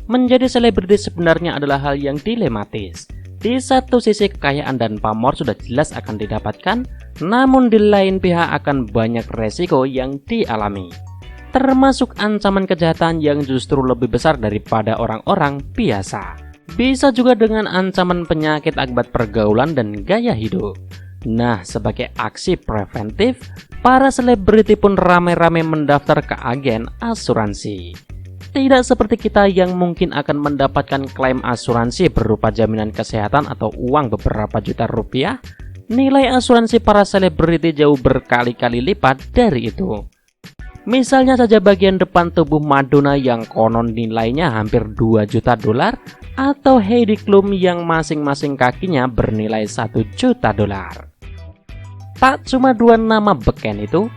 Menjadi selebriti sebenarnya adalah hal yang dilematis. Di satu sisi kekayaan dan pamor sudah jelas akan didapatkan, namun di lain pihak akan banyak resiko yang dialami, termasuk ancaman kejahatan yang justru lebih besar daripada orang-orang biasa. Bisa juga dengan ancaman penyakit akibat pergaulan dan gaya hidup. Nah, sebagai aksi preventif, para selebriti pun ramai-ramai mendaftar ke agen asuransi. Tidak seperti kita yang mungkin akan mendapatkan klaim asuransi berupa jaminan kesehatan atau uang beberapa juta rupiah. Nilai asuransi para selebriti jauh berkali-kali lipat dari itu. Misalnya saja bagian depan tubuh Madonna yang konon nilainya hampir 2 juta dolar, atau Heidi Klum yang masing-masing kakinya bernilai 1 juta dolar. Tak cuma dua nama beken itu,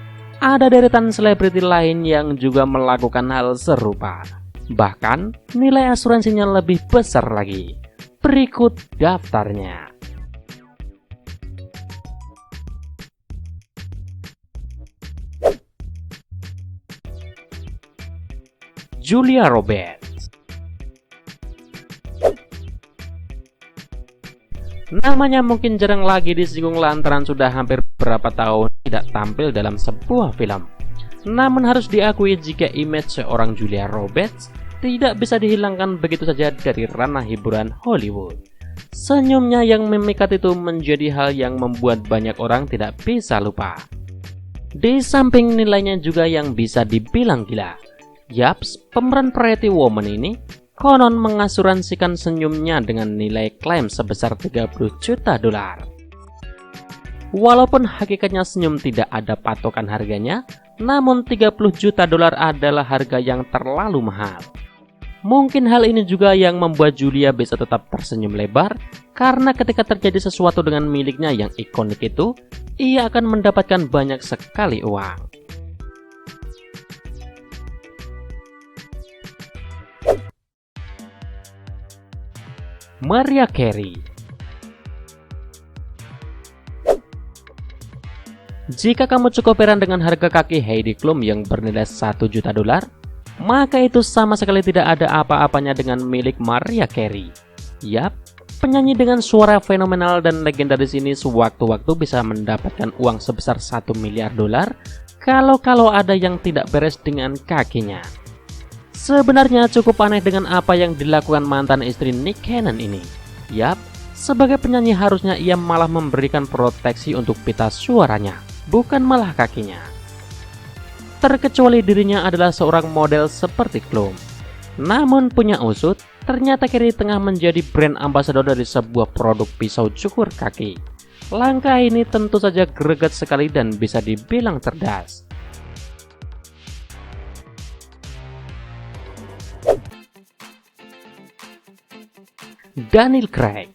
ada deretan selebriti lain yang juga melakukan hal serupa. Bahkan nilai asuransinya lebih besar lagi. Berikut daftarnya. Julia Roberts. Namanya mungkin jarang lagi disinggung lantaran sudah hampir beberapa tahun tidak tampil dalam sebuah film. Namun harus diakui jika image seorang Julia Roberts tidak bisa dihilangkan begitu saja dari ranah hiburan Hollywood. Senyumnya yang memikat itu menjadi hal yang membuat banyak orang tidak bisa lupa. Di samping nilainya juga yang bisa dibilang gila. Yaps, pemeran Pretty Woman ini konon mengasuransikan senyumnya dengan nilai klaim sebesar 30 juta dolar. Walaupun hakikatnya senyum tidak ada patokan harganya, namun 30 juta dolar adalah harga yang terlalu mahal. Mungkin hal ini juga yang membuat Julia bisa tetap tersenyum lebar, karena ketika terjadi sesuatu dengan miliknya yang ikonik itu, ia akan mendapatkan banyak sekali uang. Mariah Carey. Jika kamu cukup heran dengan harga kaki Heidi Klum yang bernilai 1 juta dolar, maka itu sama sekali tidak ada apa-apanya dengan milik Mariah Carey. Yap, penyanyi dengan suara fenomenal dan legendaris ini sewaktu-waktu bisa mendapatkan uang sebesar 1 miliar dolar kalau ada yang tidak beres dengan kakinya. Sebenarnya cukup aneh dengan apa yang dilakukan mantan istri Nick Cannon ini. Yap, sebagai penyanyi harusnya ia malah memberikan proteksi untuk pita suaranya, bukan malah kakinya. Terkecuali dirinya adalah seorang model seperti Klum. Namun punya usut, ternyata Carey tengah menjadi brand ambassador dari sebuah produk pisau cukur kaki. Langkah ini tentu saja greget sekali dan bisa dibilang cerdas. Daniel Craig.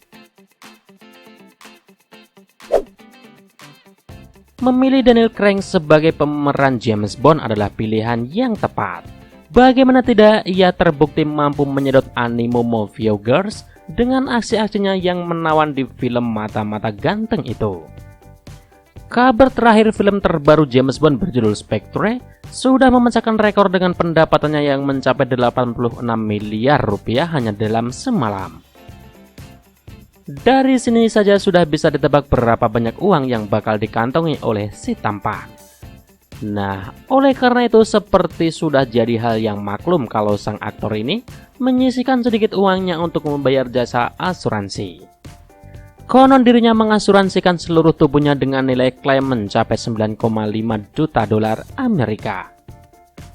Memilih Daniel Craig sebagai pemeran James Bond adalah pilihan yang tepat. Bagaimana tidak, ia terbukti mampu menyedot animo movie girls dengan aksi-aksinya yang menawan di film Mata-Mata Ganteng itu. Kabar terakhir film terbaru James Bond berjudul Spectre sudah memecahkan rekor dengan pendapatannya yang mencapai 86 miliar rupiah hanya dalam semalam. Dari sini saja sudah bisa ditebak berapa banyak uang yang bakal dikantongi oleh si tampan. Nah, oleh karena itu seperti sudah jadi hal yang maklum kalau sang aktor ini menyisihkan sedikit uangnya untuk membayar jasa asuransi. Konon dirinya mengasuransikan seluruh tubuhnya dengan nilai klaim mencapai 9,5 juta dolar Amerika.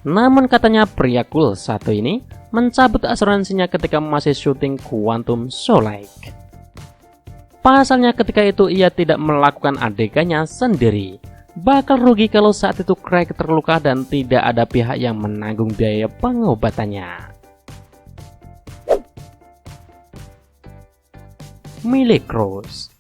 Namun katanya pria cool satu ini mencabut asuransinya ketika masih syuting Quantum Solace. Pasalnya ketika itu ia tidak melakukan adegannya sendiri. Bakal rugi kalau saat itu Craig terluka dan tidak ada pihak yang menanggung biaya pengobatannya. Miley Cyrus.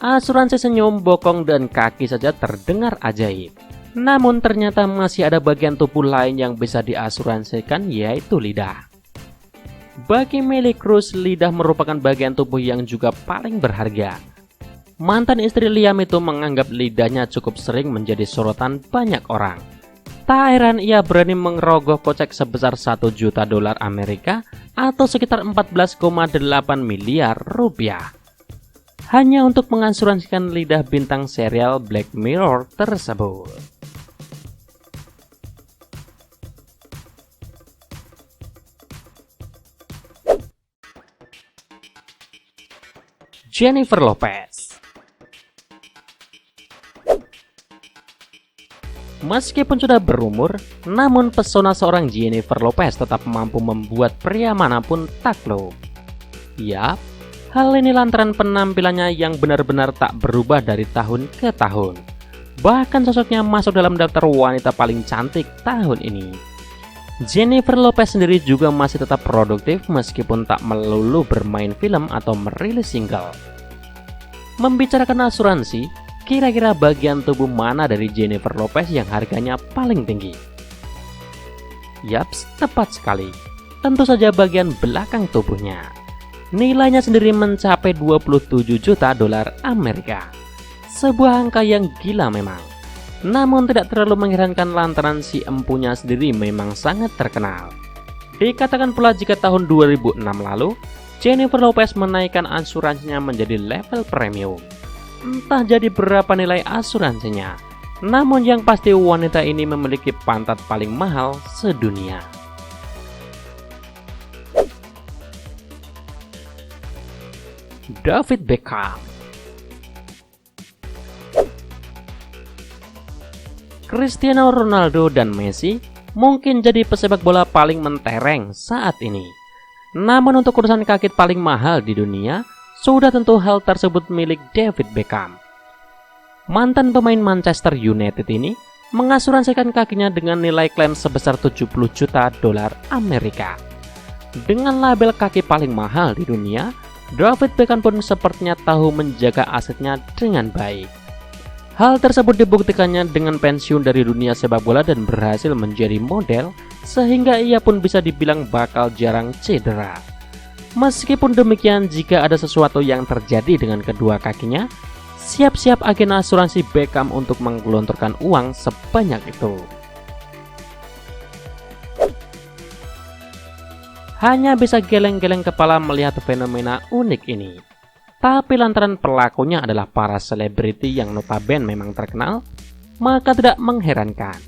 Asuransi senyum, bokong, dan kaki saja terdengar ajaib. Namun ternyata masih ada bagian tubuh lain yang bisa diasuransikan, yaitu lidah. Bagi Miley Cruz, lidah merupakan bagian tubuh yang juga paling berharga. Mantan istri Liam itu menganggap lidahnya cukup sering menjadi sorotan banyak orang. Tak heran ia berani mengerogoh kocek sebesar 1 juta dolar Amerika atau sekitar 14,8 miliar rupiah hanya untuk mengasuransikan lidah bintang serial Black Mirror tersebut. Jennifer Lopez. Meskipun sudah berumur, namun pesona seorang Jennifer Lopez tetap mampu membuat pria manapun takluk. Yap, hal ini lantaran penampilannya yang benar-benar tak berubah dari tahun ke tahun. Bahkan sosoknya masuk dalam daftar wanita paling cantik tahun ini. Jennifer Lopez sendiri juga masih tetap produktif meskipun tak melulu bermain film atau merilis single. Membicarakan asuransi, kira-kira bagian tubuh mana dari Jennifer Lopez yang harganya paling tinggi? Yaps, tepat sekali. Tentu saja bagian belakang tubuhnya. Nilainya sendiri mencapai 27 juta dolar Amerika. Sebuah angka yang gila memang. Namun tidak terlalu mengherankan lantaran si empunya sendiri memang sangat terkenal. Dikatakan pula jika tahun 2006 lalu, Jennifer Lopez menaikkan asuransinya menjadi level premium. Entah jadi berapa nilai asuransinya, namun yang pasti wanita ini memiliki pantat paling mahal sedunia. David Beckham. Cristiano Ronaldo dan Messi mungkin jadi pesepak bola paling mentereng saat ini. Namun untuk urusan kaki paling mahal di dunia, sudah tentu hal tersebut milik David Beckham. Mantan pemain Manchester United ini mengasuransikan kakinya dengan nilai klaim sebesar 70 juta dolar Amerika. Dengan label kaki paling mahal di dunia, David Beckham pun sepertinya tahu menjaga asetnya dengan baik. Hal tersebut dibuktikannya dengan pensiun dari dunia sepak bola dan berhasil menjadi model, sehingga ia pun bisa dibilang bakal jarang cedera. Meskipun demikian, jika ada sesuatu yang terjadi dengan kedua kakinya, siap-siap agen asuransi Beckham untuk menggelontorkan uang sebanyak itu. Hanya bisa geleng-geleng kepala melihat fenomena unik ini. Tapi lantaran pelakunya adalah para selebriti yang notabene memang terkenal, maka tidak mengherankan.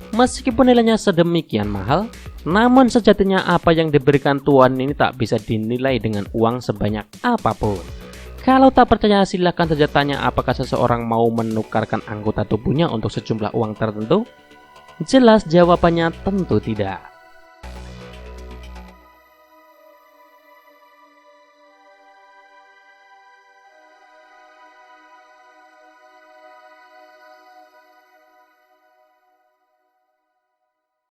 Meskipun nilainya sedemikian mahal, namun sejatinya apa yang diberikan tuan ini tak bisa dinilai dengan uang sebanyak apapun. Kalau tak percaya silahkan saja tanya apakah seseorang mau menukarkan anggota tubuhnya untuk sejumlah uang tertentu. Jelas jawabannya tentu tidak.